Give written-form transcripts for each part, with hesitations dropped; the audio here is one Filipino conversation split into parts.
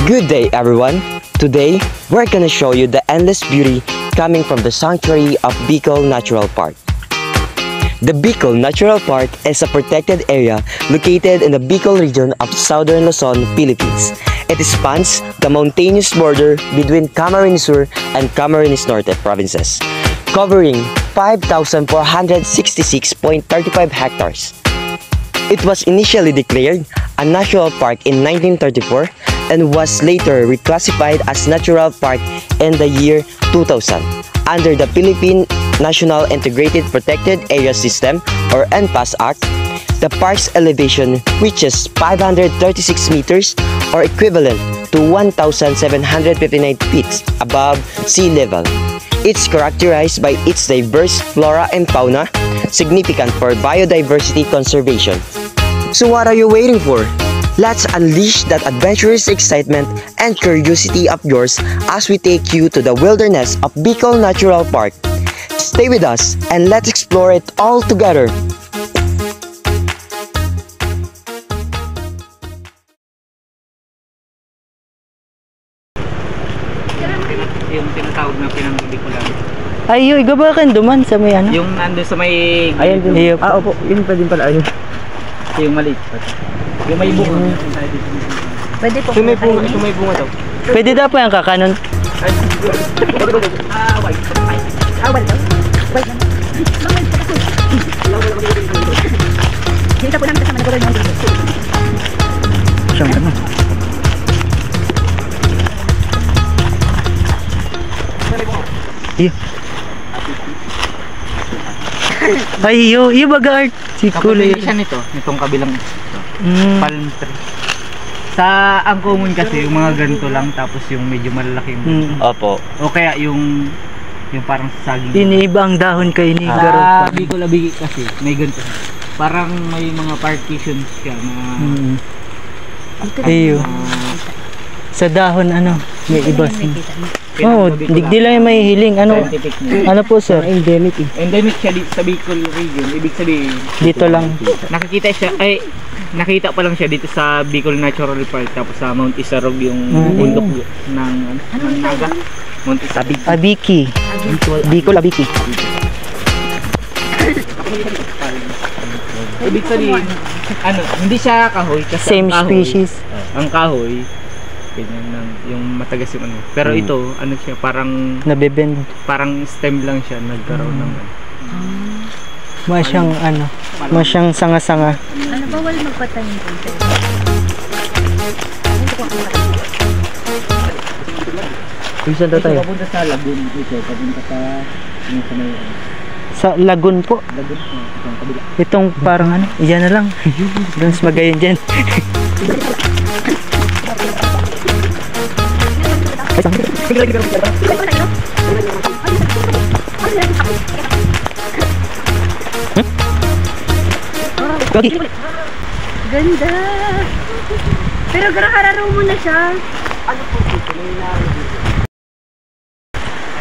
Good day everyone! Today, we're gonna show you the endless beauty coming from the sanctuary of Bicol Natural Park. The Bicol Natural Park is a protected area located in the Bicol region of southern Luzon, Philippines. It spans the mountainous border between Camarines Sur and Camarines Norte provinces, covering 5,466.35 hectares. It was initially declared a national park in 1934 and was later reclassified as natural park in the year 2000 under the Philippine National Integrated Protected Area System or NPAS Act. The park's elevation reaches 536 meters or equivalent to 1,759 feet above sea level. It's characterized by its diverse flora and fauna, significant for biodiversity conservation. So what are you waiting for? Let's unleash that adventurous excitement and curiosity of yours as we take you to the wilderness of Bicol Natural Park. Stay with us and let's explore it all together. Yung tinatawag na pinang-Bicolan. Ay, yung igabakan duman sa may ano? Yung nandun sa may... Ayan din. Iyo. Opo, yun pa din pala. Ayun. Yung maliit. Yung may bunga. Pwede po. Yung may bunga daw. Pwede daw po yung kakanon. Wait. Wait lang. Hinta po namin kasama na gawin yung dito. Siyang ano? Iyo. Ay, iyo baga art. Si Kulay. Kapag nito, nitong kabilang palm tree. Sa ang common kasi yung mga ganito lang tapos yung medyo malalaking Opo. o kaya yung parang saging. Iniiba ang dahon kay ni Sa Garot. Bicol Abigi kasi may ganito. Parang may mga partitions siya na Iyo. Sa dahon ano, may iba siya. Oh, digdi lang yung may hiling. Ano? scientific name. Ano po sir? Endemic eh. Endemic siya dito sa Bicol region. Ibig sabihin, Dito lang. nakita pa lang siya dito sa Bicol Natural Park tapos sa Mount Isarog yung bundok ng Naga. Mount Isarog. Abiki. Bicol Abiki. Ibig sabihin, hindi siya kahoy kasi Same ang kahoy, species. ang kahoy ganyan lang yung matagas yung ano. Pero ito, siya parang stem lang siya nagkaroon ng Masyang masyang sanga-sanga. Ano bawal magpatanim po? Saan daw tayo? Papunta sa Lagoon ito, papunta sa yung sa may Sa Lagoon po. Lagoon itong kabila. Itong parang ano, iyan na lang. Doon sa magayon dyan. Ganda! Pero gara-kararo mo na siya. Ano po dito?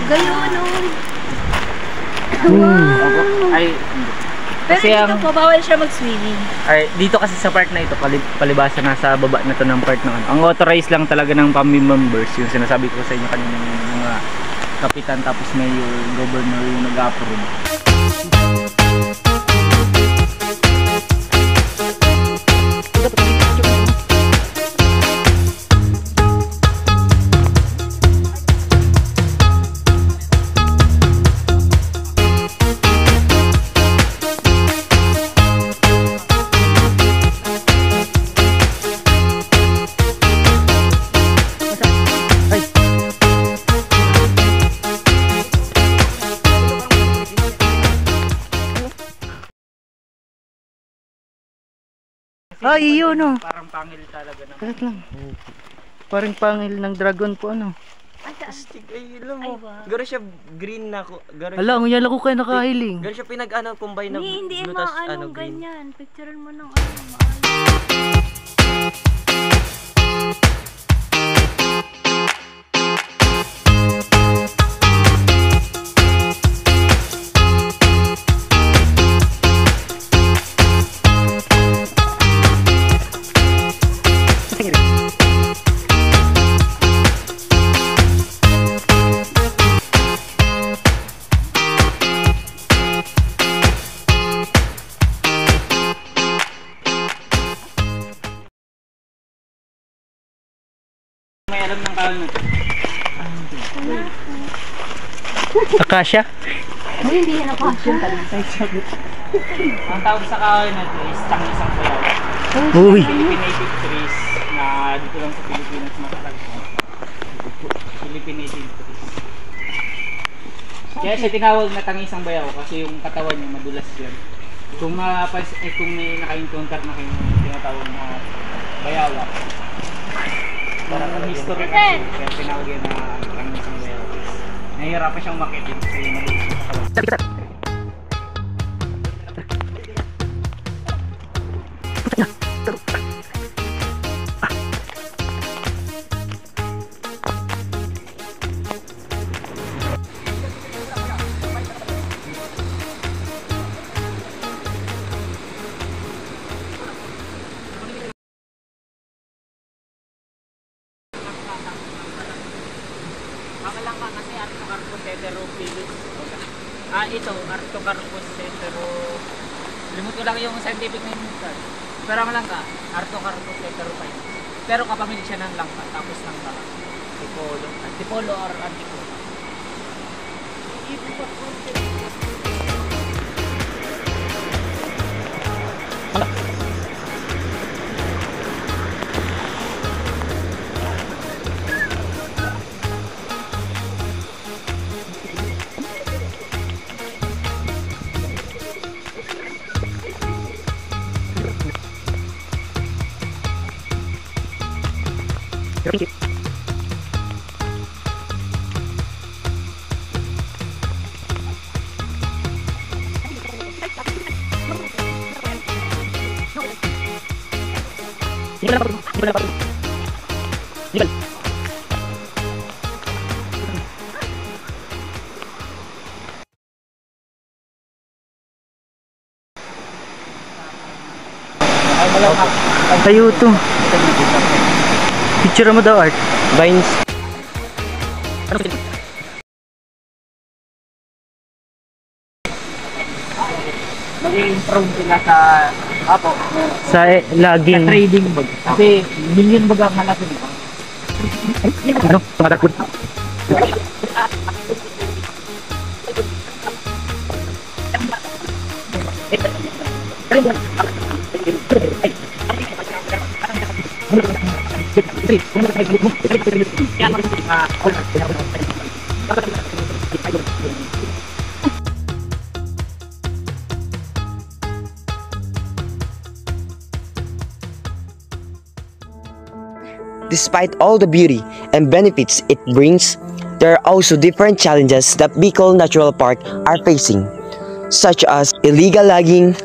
Gayon, no? Ay, Pero kasi dito po, bawal siya mag-swimming. dito kasi sa part na ito, palibasa nasa baba na to ng part ng ano. Ang authorized lang talaga ng PAMI members, yung sinasabi ko sa inyo kanina yung mga kapitan tapos mayor, governor yung nag-approve. Ay, iyo no. Parang pangil talaga ng Kalat lang. Parang pangil ng dragon po ano. Astig, ay, alam mo. Garo siya green na ko. Hala, ngunyala ko kayo nakahiling. Garo siya combine na Hindi blue tas green. ganyan. Picturean mo ng lang ng kahoy na to. Akasya? Uy, hindi yan ako. Ang tawag sa kahoy na to is isang bayaw. Uy. Philippine native trees na dito lang sa Pilipinas matatagpuan. Philippine native trees. Kaya siya tinawag na tangisang bayaw kasi yung katawan niya madulas yan. Kung may naka-encounter na kayo tinatawag na bayawa. Para ang history kasi kaya tinawag yan na tangisang bayaw. Nahihirapan siyang makitin kasi madulas yung katawan. Pangalangka kasi Artocarpus heterophyllus. Ito, Artocarpus hetero... Limot ko lang yung scientific name nito. Pero ang langka, Artocarpus heterophyllus. Pero kapamilya siya ng langka, tapos ng langka. Antipolo or antipolo. Tayo to. Picture mo daw, Art. Vines. I-improve sila sa Sa laging... trading bag. Kasi million bag ang hanapin nito. Ano? Tumatakot. Despite all the beauty and benefits it brings, there are also different challenges that Bicol Natural Park are facing, such as illegal logging,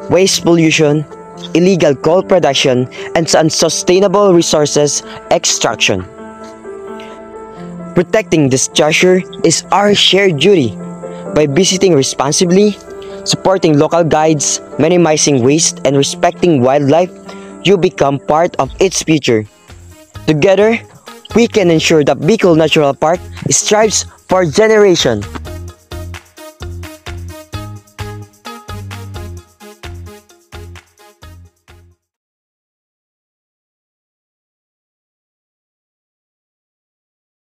waste pollution, illegal coal production, and unsustainable resources extraction. Protecting this treasure is our shared duty. By visiting responsibly, supporting local guides, minimizing waste, and respecting wildlife, you become part of its future. Together, we can ensure that Bicol Natural Park strives for generation.